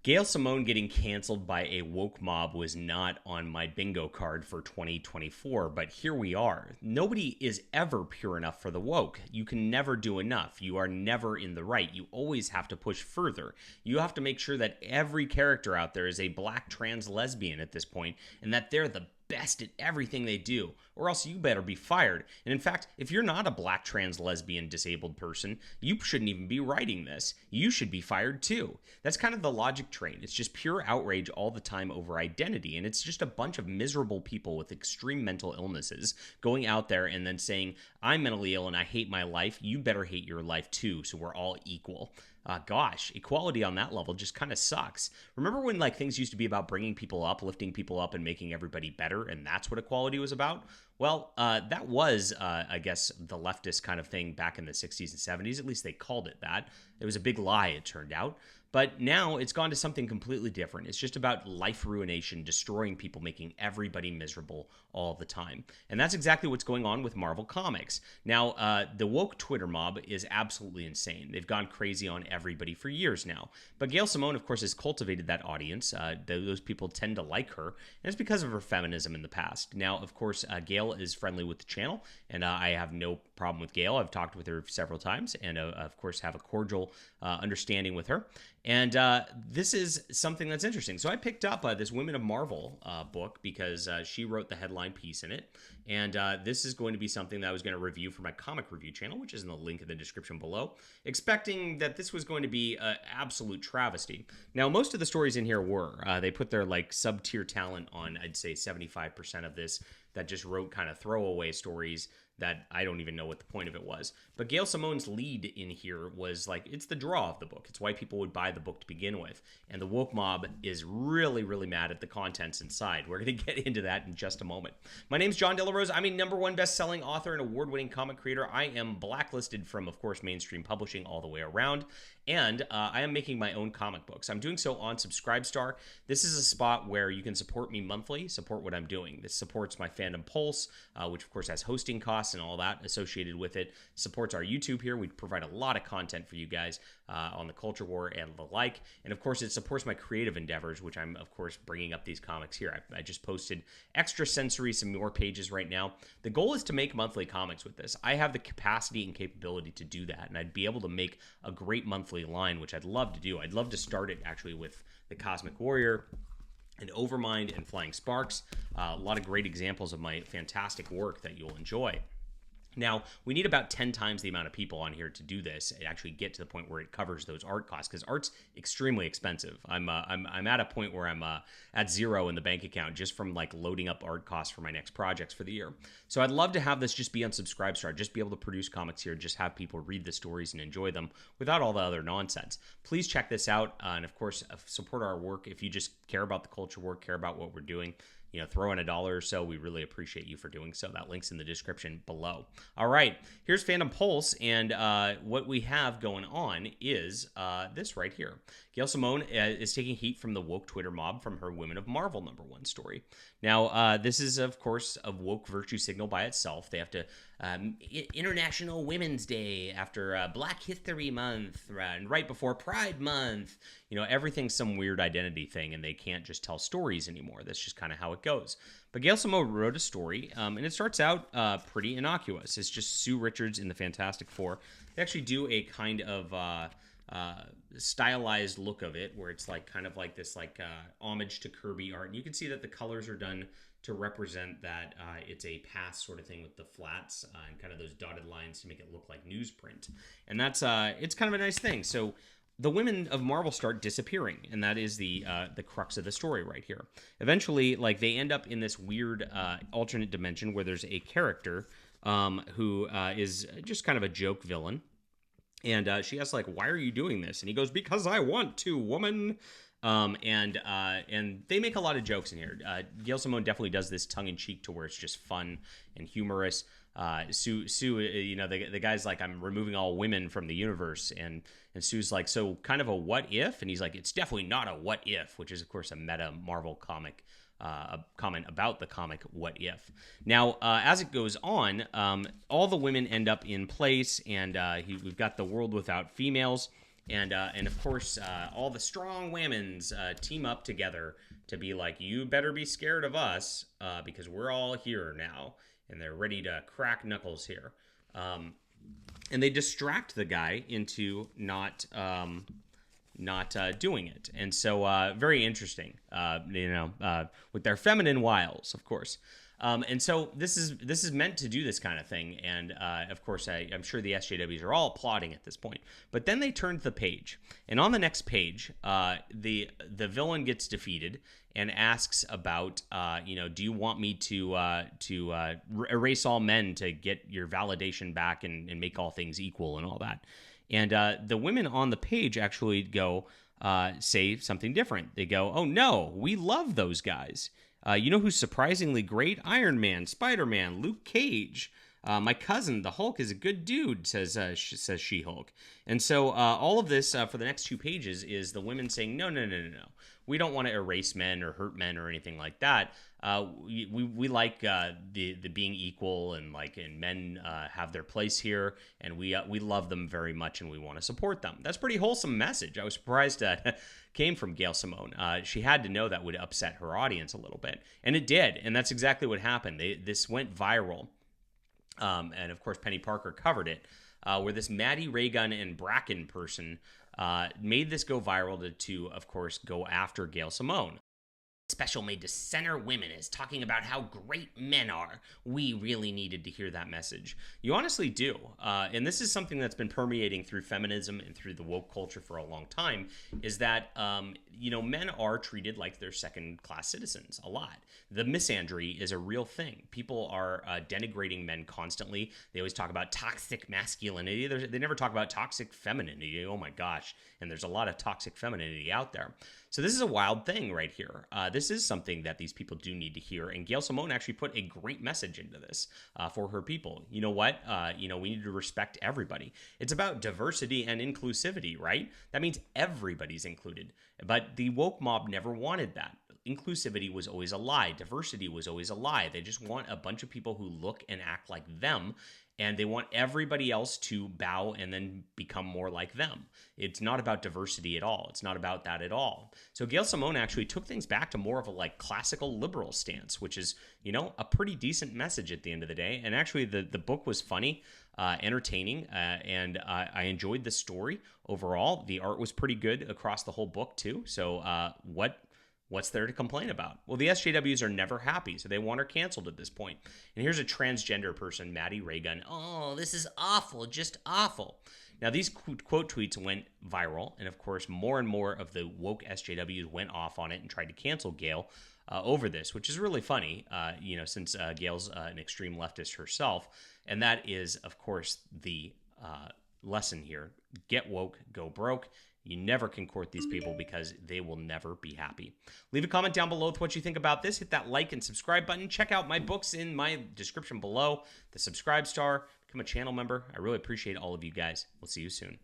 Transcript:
Gail Simone getting canceled by a woke mob was not on my bingo card for 2024, but here we are. Nobody is ever pure enough for the woke. You can never do enough. You are never in the right. You always have to push further. You have to make sure that every character out there is a black trans lesbian at this point, and that they're the best at everything they do, or else you better be fired. And in fact, if you're not a black trans lesbian disabled person, you shouldn't even be writing this. You should be fired too. That's kind of the logic train. It's just pure outrage all the time over identity, and it's just a bunch of miserable people with extreme mental illnesses going out there and then saying, I'm mentally ill and I hate my life. You better hate your life too, so we're all equal. Gosh, equality on that level just kind of sucks. Remember when things used to be about bringing people up, lifting people up, and making everybody better, and that's what equality was about? Well, that was, I guess, the leftist kind of thing back in the 60s and 70s. At least they called it that. It was a big lie, it turned out. But now it's gone to something completely different. It's just about life ruination, destroying people, making everybody miserable all the time. And that's exactly what's going on with Marvel Comics. Now, the woke Twitter mob is absolutely insane. They've gone crazy on everybody for years now. But Gail Simone, of course, has cultivated that audience. Those people tend to like her, and it's because of her feminism in the past. Now, of course, Gail is friendly with the channel, and I have no problem with Gail. I've talked with her several times, and of course, have a cordial understanding with her. And this is something that's interesting. So I picked up this Women of Marvel book because she wrote the headline piece in it. And this is going to be something that I was going to review for my comic review channel, which is in the link in the description below, expecting that this was going to be an absolute travesty. Now, most of the stories in here were. They put their sub-tier talent on, I'd say 75% of this, that just wrote kind of throwaway stories that I don't even know what the point of it was. But Gail Simone's lead in here was it's the draw of the book. It's why people would buy the book to begin with. And the woke mob is really, really mad at the contents inside. We're going to get into that in just a moment. My name's John Delarose. I'm a #1 best-selling author and award-winning comic creator. I am blacklisted from, of course, mainstream publishing all the way around. And I am making my own comic books. I'm doing so on Subscribestar. This is a spot where you can support me monthly, support what I'm doing. This supports my Fandom Pulse, which of course has hosting costs and all that associated with it. Supports our YouTube here. We provide a lot of content for you guys on the culture war and the like. And of course, it supports my creative endeavors, which I'm of course bringing up these comics here. I just posted extra sensory, some more pages right now. The goal is to make monthly comics with this. I have the capacity and capability to do that, and I'd be able to make a great monthly line, which I'd love to do. I'd love to start it actually with the Cosmic Warrior and Overmind and Flying Sparks. A lot of great examples of my fantastic work that you'll enjoy. Now, we need about 10 times the amount of people on here to do this and actually get to the point where it covers those art costs, because art's extremely expensive. I'm at a point where I'm at zero in the bank account just from loading up art costs for my next projects for the year. So I'd love to have this just be on Subscribestar, just be able to produce comics here, just have people read the stories and enjoy them without all the other nonsense. Please check this out, and of course, support our work. If you just care about the culture work, care about what we're doing, throw in $1 or so. We really appreciate you for doing so. That link's in the description below. All right, here's Fandom Pulse, and what we have going on is this right here. Gail Simone is taking heat from the woke Twitter mob from her Women of Marvel #1 story. Now, this is, of course, a woke virtue signal by itself. They have to International Women's Day after Black History Month, and right before Pride Month. Everything's some weird identity thing, and they can't just tell stories anymore. That's just kind of how it goes. But Gail Simone wrote a story, and it starts out pretty innocuous. It's just Sue Richards in the Fantastic Four. They actually do a kind of stylized look of it, where it's kind of this homage to Kirby art. And you can see that the colors are done to represent that it's a pass sort of thing with the flats and kind of those dotted lines to make it look like newsprint. And that's it's kind of a nice thing. So the women of Marvel start disappearing, and that is the crux of the story right here. Eventually, they end up in this weird alternate dimension where there's a character who is just kind of a joke villain. And she asks, why are you doing this? And he goes, because I want to, woman. And they make a lot of jokes in here. Gail Simone definitely does this tongue-in-cheek to where it's just fun and humorous. Sue, the guy's I'm removing all women from the universe, and Sue's so kind of a what if, and he's it's definitely not a what if, which is of course a meta Marvel comic a comment about the comic What If. Now, as it goes on, all the women end up in place, and we've got the world without females. And of course, all the strong women's team up together to be like, you better be scared of us because we're all here now, and they're ready to crack knuckles here. And they distract the guy into not doing it. And so very interesting, with their feminine wiles, of course. And so this is meant to do this kind of thing. And of course, I'm sure the SJWs are all applauding at this point. But then they turned the page. And on the next page, the villain gets defeated and asks about, do you want me to erase all men to get your validation back and make all things equal and all that? And the women on the page actually go say something different. They go, oh, no, we love those guys. You know who's surprisingly great? Iron Man, Spider-Man, Luke Cage. My cousin, the Hulk, is a good dude, says She-Hulk. And so all of this for the next 2 pages is the women saying, no. We don't want to erase men or hurt men or anything like that. We like the being equal and men have their place here, and we love them very much and we want to support them. That's a pretty wholesome message. I was surprised that came from Gail Simone. She had to know that would upset her audience a little bit, and it did, and that's exactly what happened. This went viral, and of course Penny Parker covered it, where this Maddie Raygun and Bracken person made this go viral to, of course, go after Gail Simone. Special made to center women is talking about how great men are. We really needed to hear that message. You honestly do. And this is something that's been permeating through feminism and through the woke culture for a long time, is that, men are treated like they're second-class citizens a lot. The misandry is a real thing. People are denigrating men constantly. They always talk about toxic masculinity. They never talk about toxic femininity. Oh my gosh. And there's a lot of toxic femininity out there. So this is a wild thing right here. This is something that these people do need to hear. And Gail Simone actually put a great message into this for her people. You know what? We need to respect everybody. It's about diversity and inclusivity, right? That means everybody's included. But the woke mob never wanted that. Inclusivity was always a lie. Diversity was always a lie. They just want a bunch of people who look and act like them, and they want everybody else to bow and then become more like them. It's not about diversity at all. It's not about that at all. So Gail Simone actually took things back to more of a classical liberal stance, which is, a pretty decent message at the end of the day. And actually the book was funny, entertaining, and I enjoyed the story overall. The art was pretty good across the whole book too. So what's there to complain about? Well, the SJWs are never happy, so they want her canceled at this point. And here's a transgender person, Maddie Raygun. Oh, this is awful, just awful. Now, these quote tweets went viral, and of course, more and more of the woke SJWs went off on it and tried to cancel Gail over this, which is really funny, since Gail's an extreme leftist herself. And that is, of course, the lesson here. Get woke, go broke. You never can court these people because they will never be happy. Leave a comment down below with what you think about this. Hit that like and subscribe button. Check out my books in my description below. The subscribe star. Become a channel member. I really appreciate all of you guys. We'll see you soon.